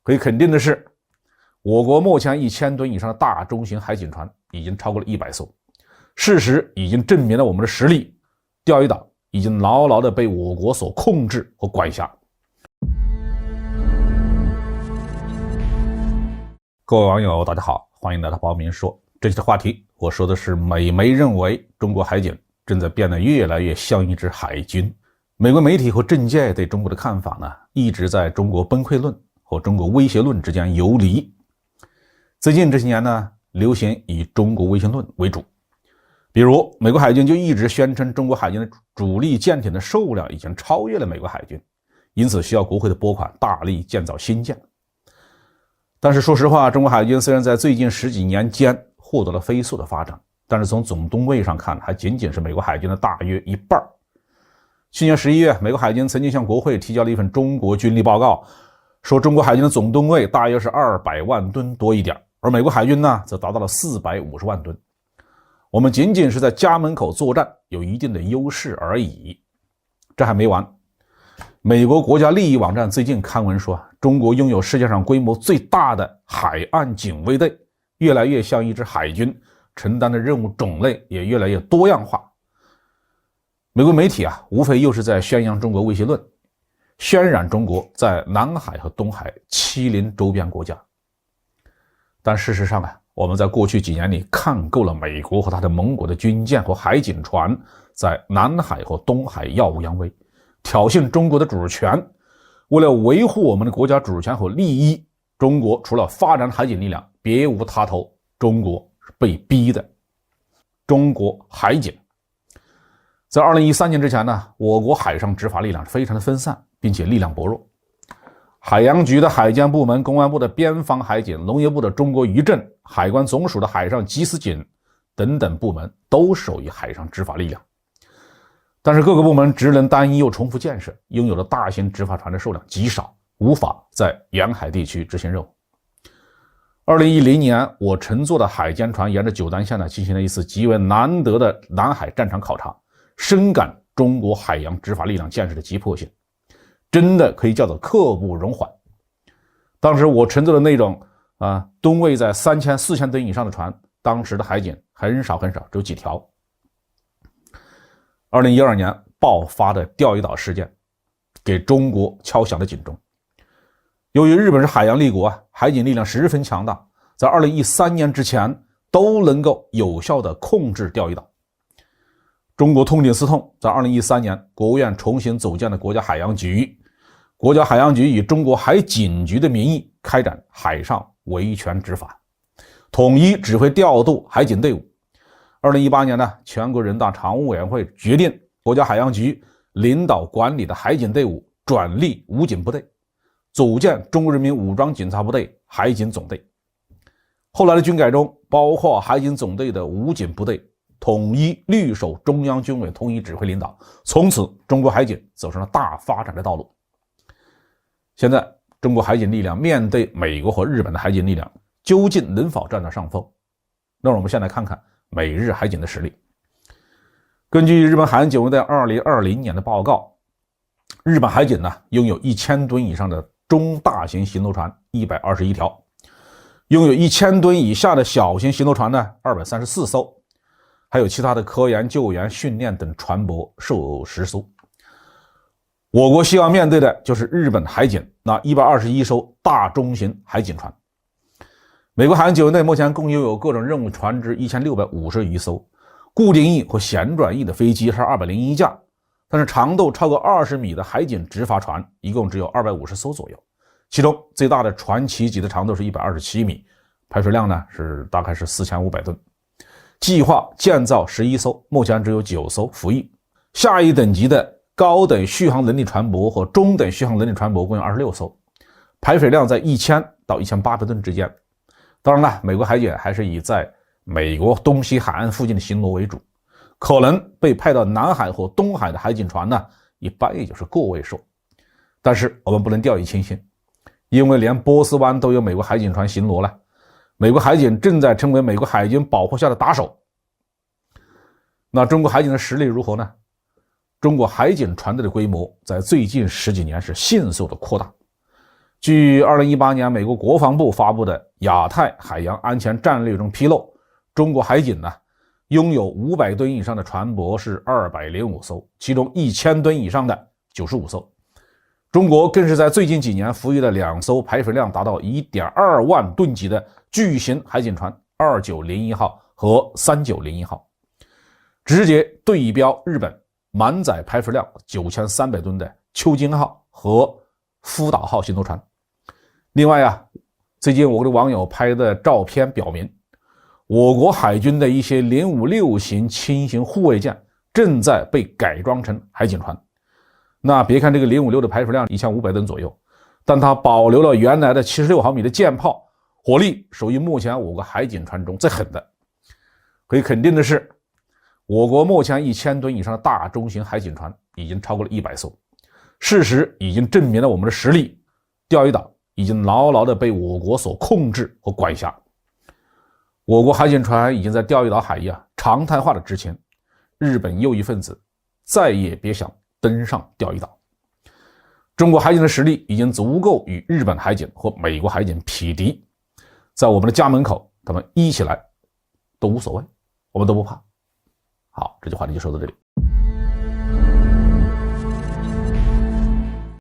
可以肯定的是，我国目前1000吨以上的大中型海警船已经超过了100艘，事实已经证明了我们的实力，钓鱼岛已经牢牢地被我国所控制和管辖。各位网友大家好，欢迎来到包明说。这期的话题我说的是美媒认为中国海警正在变得越来越像一支海军。美国媒体和政界对中国的看法呢，一直在中国崩溃论和中国威胁论之间游离。最近这些年呢，流行以中国威胁论为主，比如美国海军就一直宣称中国海军的主力舰艇的数量已经超越了美国海军，因此需要国会的拨款大力建造新舰。但是说实话，中国海军虽然在最近10几年间获得了飞速的发展，但是从总吨位上看，还仅仅是美国海军的大约一半。去年11月，美国海军曾经向国会提交了一份中国军力报告，说中国海军的总吨位大约是200万吨多一点，而美国海军呢，则达到了450万吨。我们仅仅是在家门口作战，有一定的优势而已。这还没完，美国国家利益网站最近刊文说，中国拥有世界上规模最大的海岸警卫队，越来越像一支海军，承担的任务种类也越来越多样化。美国媒体无非又是在宣扬中国威胁论，渲染中国在南海和东海欺凌周边国家。但事实上我们在过去几年里看够了美国和他的盟国的军舰和海警船在南海和东海耀武扬威，挑衅中国的主权。为了维护我们的国家主权和利益，中国除了发展海警力量别无他头，中国是被逼的。中国海警在2013年之前呢，我国海上执法力量非常的分散，并且力量薄弱。海洋局的海监部门、公安部的边防海警、农业部的中国渔政、海关总署的海上缉私警等等部门都属于海上执法力量。但是各个部门职能单一又重复建设，拥有的大型执法船的数量极少，无法在沿海地区执行任务。2010年，我乘坐的海监船沿着九丹线呢，进行了一次极为难得的南海战场考察，深感中国海洋执法力量建设的急迫性，真的可以叫做刻不容缓。当时我乘坐的那种吨位在3000、4000吨以上的船，当时的海警很少，只有几条。2012年爆发的钓鱼岛事件给中国敲响了警钟。由于日本是海洋立国海警力量十分强大，在2013年之前都能够有效地控制钓鱼岛。中国通警司通在2013年国务院重新组建了国家海洋局，国家海洋局以中国海警局的名义开展海上维权执法，统一指挥调度海警队伍。2018年呢，全国人大常务委员会决定国家海洋局领导管理的海警队伍转立武警部队，组建中国人民武装警察部队海警总队。后来的军改中，包括海警总队的武警部队统一律守中央军委统一指挥领导，从此中国海警走上了大发展的道路。现在中国海警力量面对美国和日本的海警力量，究竟能否占到上风？那我们先来看看美日海警的实力。根据日本海岸警卫队2020年的报告，日本海警呢拥有1000吨以上的中大型巡逻船121条，拥有1000吨以下的小型巡逻船呢234艘，还有其他的科研、救援、训练等船舶数10艘。我国需要面对的就是日本海警那121艘大中型海警船。美国海岸警卫队目前共拥有各种任务船只1650余艘，固定翼和旋转翼的飞机是201架，但是长度超过20米的海警执法船一共只有250艘左右，其中最大的传奇级的长度是127米，排水量呢大概是4500吨。计划建造11艘，目前只有9艘服役。下一等级的高等续航能力船舶和中等续航能力船舶共有26艘，排水量在1000到1800吨之间。当然了，美国海警还是以在美国东西海岸附近的巡逻为主，可能被派到南海或东海的海警船呢，一般也就是个位数。但是我们不能掉以轻心，因为连波斯湾都有美国海警船巡逻了，美国海警正在成为美国海军保护下的打手。那中国海警的实力如何呢？中国海警船队的规模在最近10几年是迅速的扩大。据2018年美国国防部发布的亚太海洋安全战略中披露，中国海警呢拥有500吨以上的船舶是205艘，其中1000吨以上的95艘。中国更是在最近几年服役了2艘排水量达到 1.2 万吨级的巨型海警船2901号和3901号，直接对标日本满载排水量9300吨的秋津号和福岛号行动船。另外啊，最近我国的网友拍的照片表明，我国海军的一些056型轻型护卫舰正在被改装成海警船。那别看这个056的排水量1500吨左右，但它保留了原来的76毫米的舰炮，火力属于目前我国海警船中最狠的。可以肯定的是，我国目前1000吨以上的大中型海警船已经超过了100艘，事实已经证明了我们的实力，钓鱼岛已经牢牢地被我国所控制和管辖。我国海警船已经在钓鱼岛海域常态化的执勤，日本右翼分子再也别想登上钓鱼岛。中国海警的实力已经足够与日本海警和美国海警匹敌，在我们的家门口他们一起来都无所谓，我们都不怕。好，这句话题就说到这里。